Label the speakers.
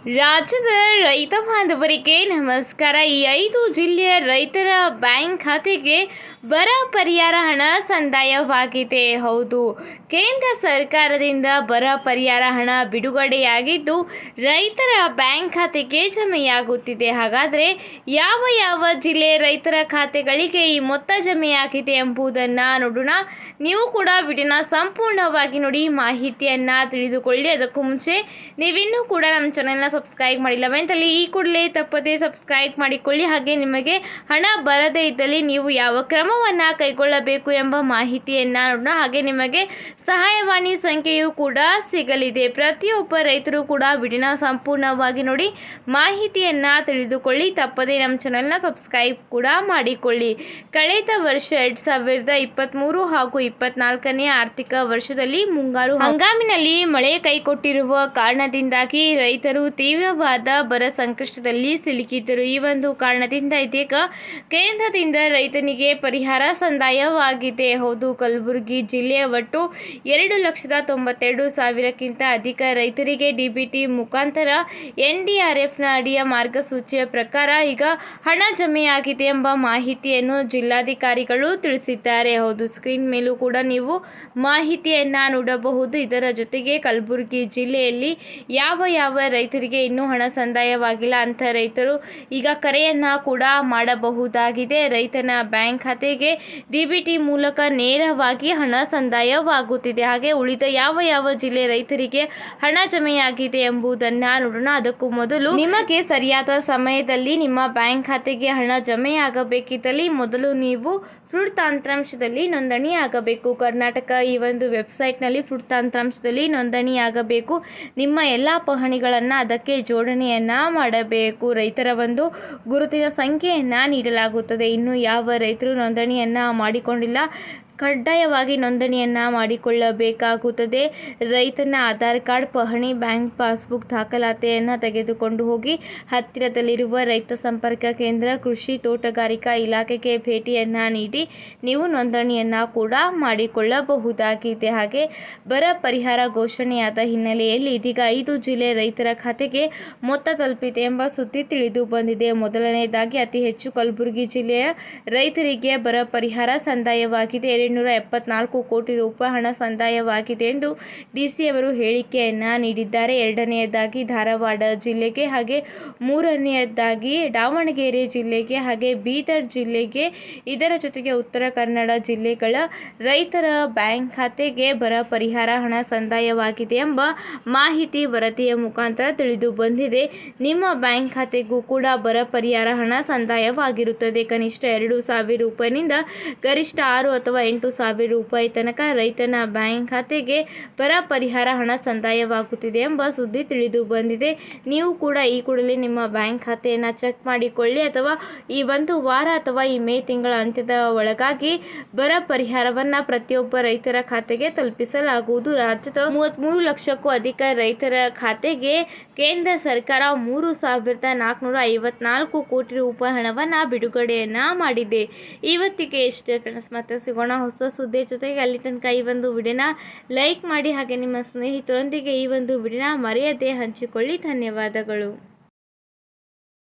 Speaker 1: ರಾಜ್ಯದ ರೈತ ಬಾಂಧವರಿಗೆ ನಮಸ್ಕಾರ. ಈ 5 ಜಿಲ್ಲೆಯ ರೈತರ ಬ್ಯಾಂಕ್ ಖಾತೆಗೆ ಬರ ಪರಿಹಾರ ಹಣ ಸಂದಾಯವಾಗಿದೆ. ಹೌದು, ಕೇಂದ್ರ ಸರ್ಕಾರದಿಂದ ಬರ ಪರಿಹಾರ ಹಣ ಬಿಡುಗಡೆಯಾಗಿದ್ದು ರೈತರ ಬ್ಯಾಂಕ್ ಖಾತೆಗೆ ಜಮೆಯಾಗುತ್ತಿದೆ. ಹಾಗಾದರೆ ಯಾವ ಜಿಲ್ಲೆ ರೈತರ ಖಾತೆಗಳಿಗೆ ಈ ಮೊತ್ತ ಜಮೆಯಾಗಿದೆ ಎಂಬುದನ್ನು ನೋಡೋಣ. ನೀವು ಕೂಡ ವಿಡಿಯೋನ ಸಂಪೂರ್ಣವಾಗಿ ನೋಡಿ ಮಾಹಿತಿಯನ್ನು ತಿಳಿದುಕೊಳ್ಳಿ. ಅದಕ್ಕೂ ಮುಂಚೆ ನೀವಿನ್ನೂ ಕೂಡ ನಮ್ಮ ಚಾನೆಲ್ನ ಸಬ್ಸ್ಕ್ರೈಬ್ ಮಾಡಿಲ್ಲವೆಂತಲ್ಲಿ ಈ ಕೂಡಲೇ ತಪ್ಪದೇ ಸಬ್ಸ್ಕ್ರೈಬ್ ಮಾಡಿಕೊಳ್ಳಿ. ಹಾಗೆ ನಿಮಗೆ ಹಣ ಬರದೇ ಇದ್ದಲ್ಲಿ ನೀವು ಯಾವ ಕ್ರಮವನ್ನು ಕೈಗೊಳ್ಳಬೇಕು ಎಂಬ ಮಾಹಿತಿಯನ್ನು ನೋಡೋಣ. ಹಾಗೆ ನಿಮಗೆ ಸಹಾಯವಾಣಿ ಸಂಖ್ಯೆಯೂ ಕೂಡ ಸಿಗಲಿದೆ. ಪ್ರತಿಯೊಬ್ಬ ರೈತರು ಕೂಡ ವಿಡಿಯೋನ ಸಂಪೂರ್ಣವಾಗಿ ನೋಡಿ ಮಾಹಿತಿಯನ್ನು ತಿಳಿದುಕೊಳ್ಳಿ. ತಪ್ಪದೇ ನಮ್ಮ ಚಾನೆಲ್ನ ಸಬ್ಸ್ಕ್ರೈಬ್ ಕೂಡ ಮಾಡಿಕೊಳ್ಳಿ. ಕಳೆದ ವರ್ಷ 2023 ಹಾಗೂ 24ನೇ ಆರ್ಥಿಕ ವರ್ಷದಲ್ಲಿ ಮುಂಗಾರು ಹಂಗಾಮಿನಲ್ಲಿ ಮಳೆ ಕೈಕೊಟ್ಟಿರುವ ಕಾರಣದಿಂದಾಗಿ ರೈತರು ತೀವ್ರವಾದ ಬರ ಸಂಕಷ್ಟದಲ್ಲಿ ಸಿಲುಕಿದ್ದರು. ಈ ಒಂದು ಕಾರಣದಿಂದ ಇದೀಗ ಕೇಂದ್ರದಿಂದ ರೈತನಿಗೆ ಪರಿಹಾರ ಸಂದಾಯವಾಗಿದೆ. ಹೌದು, ಕಲಬುರಗಿ ಜಿಲ್ಲೆಯ ಒಟ್ಟು 2,92,000ಕ್ಕಿಂತ ಅಧಿಕ ರೈತರಿಗೆ ಡಿಬಿಟಿ ಮುಖಾಂತರ NDRFನ ಅಡಿಯ ಮಾರ್ಗಸೂಚಿಯ ಪ್ರಕಾರ ಈಗ ಹಣ ಜಮೆಯಾಗಿದೆ ಎಂಬ ಮಾಹಿತಿಯನ್ನು ಜಿಲ್ಲಾಧಿಕಾರಿಗಳು ತಿಳಿಸಿದ್ದಾರೆ. ಹೌದು, ಸ್ಕ್ರೀನ್ ಮೇಲೂ ಕೂಡ ನೀವು ಮಾಹಿತಿಯನ್ನು ನೋಡಬಹುದು. ಇದರ ಜೊತೆಗೆ ಕಲಬುರಗಿ ಜಿಲ್ಲೆಯಲ್ಲಿ ಯಾವ ರೈತರಿಗೆ ಇನ್ನೂ ಹಣ ಸಂದಾಯವಾಗಿಲ್ಲ ಅಂತ ರೈತರು ಈಗ ಕರೆಯನ್ನ ಕೂಡ ಮಾಡಬಹುದಾಗಿದೆ. ರೈತನ ಬ್ಯಾಂಕ್ ಖಾತೆಗೆ ಡಿಬಿಟಿ ಮೂಲಕ ನೇರವಾಗಿ ಹಣ ಸಂದಾಯವಾಗುತ್ತಿದೆ. ಹಾಗೆ ಉಳಿದ ಯಾವ ಜಿಲ್ಲೆ ರೈತರಿಗೆ ಹಣ ಜಮೆಯಾಗಿದೆ ಎಂಬುದನ್ನು ನೋಡೋಣ. ಅದಕ್ಕೂ ಮೊದಲು ನಿಮಗೆ ಸರಿಯಾದ ಸಮಯದಲ್ಲಿ ನಿಮ್ಮ ಬ್ಯಾಂಕ್ ಖಾತೆಗೆ ಹಣ ಜಮೆಯಾಗಬೇಕಿದ್ದಲ್ಲಿ ಮೊದಲು ನೀವು ಫ್ರೂಟ್ ತಂತ್ರಾಂಶದಲ್ಲಿ ನೋಂದಣಿಯಾಗಬೇಕು. ಕರ್ನಾಟಕ ಈ ಒಂದು ವೆಬ್ಸೈಟ್ನಲ್ಲಿ ಫ್ರೂಟ್ ತಂತ್ರಾಂಶದಲ್ಲಿ ನೋಂದಣಿಯಾಗಬೇಕು. ನಿಮ್ಮ ಎಲ್ಲ ಪಹಣಿಗಳನ್ನು ಅದಕ್ಕೆ ಜೋಡಣೆಯನ್ನು ಮಾಡಬೇಕು. ರೈತರ ಒಂದು ಗುರುತಿನ ಸಂಖ್ಯೆಯನ್ನು ನೀಡಲಾಗುತ್ತದೆ. ಇನ್ನು ಯಾವ ರೈತರು ನೋಂದಣಿಯನ್ನು ಮಾಡಿಕೊಂಡಿಲ್ಲ ಕಡ್ಡಾಯವಾಗಿ ನೋಂದಣಿಯನ್ನು ಮಾಡಿಕೊಳ್ಳಬೇಕಾಗುತ್ತದೆ. ರೈತನ ಆಧಾರ್ ಕಾರ್ಡ್, ಪಹಣಿ, ಬ್ಯಾಂಕ್ ಪಾಸ್ಬುಕ್ ದಾಖಲಾತಿಯನ್ನು ತೆಗೆದುಕೊಂಡು ಹೋಗಿ ಹತ್ತಿರದಲ್ಲಿರುವ ರೈತ ಸಂಪರ್ಕ ಕೇಂದ್ರ, ಕೃಷಿ ತೋಟಗಾರಿಕಾ ಇಲಾಖೆಗೆ ಭೇಟಿಯನ್ನು ನೀಡಿ ನೀವು ನೋಂದಣಿಯನ್ನು ಕೂಡ ಮಾಡಿಕೊಳ್ಳಬಹುದಾಗಿದೆ. ಹಾಗೆ ಬರ ಪರಿಹಾರ ಘೋಷಣೆಯಾದ ಹಿನ್ನೆಲೆಯಲ್ಲಿ ಇದೀಗ 5 ಜಿಲ್ಲೆ ರೈತರ ಖಾತೆಗೆ ಮೊತ್ತ ತಲುಪಿದೆ ಎಂಬ ಸುದ್ದಿ ತಿಳಿದು ಬಂದಿದೆ. ಮೊದಲನೆಯದಾಗಿ ಅತಿ ಹೆಚ್ಚು ಕಲಬುರಗಿ ಜಿಲ್ಲೆಯ ರೈತರಿಗೆ ಬರ ಪರಿಹಾರ ಸಂದಾಯವಾಗಿದೆ. 274 ಕೋಟಿ ರೂಪಾಯಿ ಹಣ ಸಂದಾಯವಾಗಿದೆ ಎಂದು ಡಿಸಿ ಅವರು ಹೇಳಿಕೆಯನ್ನು ನೀಡಿದ್ದಾರೆ. ಎರಡನೆಯದಾಗಿ ಧಾರವಾಡ ಜಿಲ್ಲೆಗೆ, ಹಾಗೆ ಮೂರನೆಯದಾಗಿ ದಾವಣಗೆರೆ ಜಿಲ್ಲೆಗೆ, ಹಾಗೆ ಬೀದರ್ ಜಿಲ್ಲೆಗೆ, ಇದರ ಜೊತೆಗೆ ಉತ್ತರ ಕನ್ನಡ ಜಿಲ್ಲೆಗಳ ರೈತರ ಬ್ಯಾಂಕ್ ಖಾತೆಗೆ ಬರ ಪರಿಹಾರ ಹಣ ಸಂದಾಯವಾಗಿದೆ ಎಂಬ ಮಾಹಿತಿ ವರದಿಯ ಮುಖಾಂತರ ತಿಳಿದು ಬಂದಿದೆ. ನಿಮ್ಮ ಬ್ಯಾಂಕ್ ಖಾತೆಗೂ ಕೂಡ ಬರ ಪರಿಹಾರ ಹಣ ಸಂದಾಯವಾಗಿರುತ್ತದೆ. ಕನಿಷ್ಠ 2,000 ರೂಪಾಯಿನಿಂದ ಗರಿಷ್ಠ 6 ಅಥವಾ 8,000 ರೂಪಾಯಿ ತನಕ ರೈತನ ಬ್ಯಾಂಕ್ ಖಾತೆಗೆ ಬರ ಪರಿಹಾರ ಹಣ ಸಂದಾಯವಾಗುತ್ತಿದೆ ಎಂಬ ಸುದ್ದಿ ತಿಳಿದು ಬಂದಿದೆ. ನೀವು ಕೂಡ ಈ ಕೂಡಲೇ ನಿಮ್ಮ ಬ್ಯಾಂಕ್ ಖಾತೆಯನ್ನು ಚೆಕ್ ಮಾಡಿಕೊಳ್ಳಿ, ಅಥವಾ ಈ ಒಂದು ವಾರ ಅಥವಾ ಈ ಮೇ ತಿಂಗಳ ಅಂತ್ಯದ ಒಳಗಾಗಿ ಬರ ಪರಿಹಾರವನ್ನು ಪ್ರತಿಯೊಬ್ಬ ರೈತರ ಖಾತೆಗೆ ತಲುಪಿಸಲಾಗುವುದು. ರಾಜ್ಯದ 33 ಲಕ್ಷಕ್ಕೂ ಅಧಿಕ ರೈತರ ಖಾತೆಗೆ ಕೇಂದ್ರ ಸರ್ಕಾರ 3,454 ಕೋಟಿ ರೂಪಾಯಿ ಹಣವನ್ನು ಬಿಡುಗಡೆಯನ್ನು ಮಾಡಿದೆ. ಇವತ್ತಿಗೆ ಇಷ್ಟೇ ಫ್ರೆಂಡ್ಸ್. ಮತ್ತೆ ಸಿಗೋಣ ಹೊಸ ಸುದ್ದಿ ಜೊತೆಗೆ. ಅಲ್ಲಿ ತನಕ ಈ ಒಂದು ವಿಡಿಯೋನ ಲೈಕ್ ಮಾಡಿ, ಹಾಗೆ ನಿಮ್ಮ ಸ್ನೇಹಿತರೊಂದಿಗೆ ಈ ಒಂದು ವಿಡಿಯೋನ ಮರೆಯದೆ ಹಂಚಿಕೊಳ್ಳಿ. ಧನ್ಯವಾದಗಳು.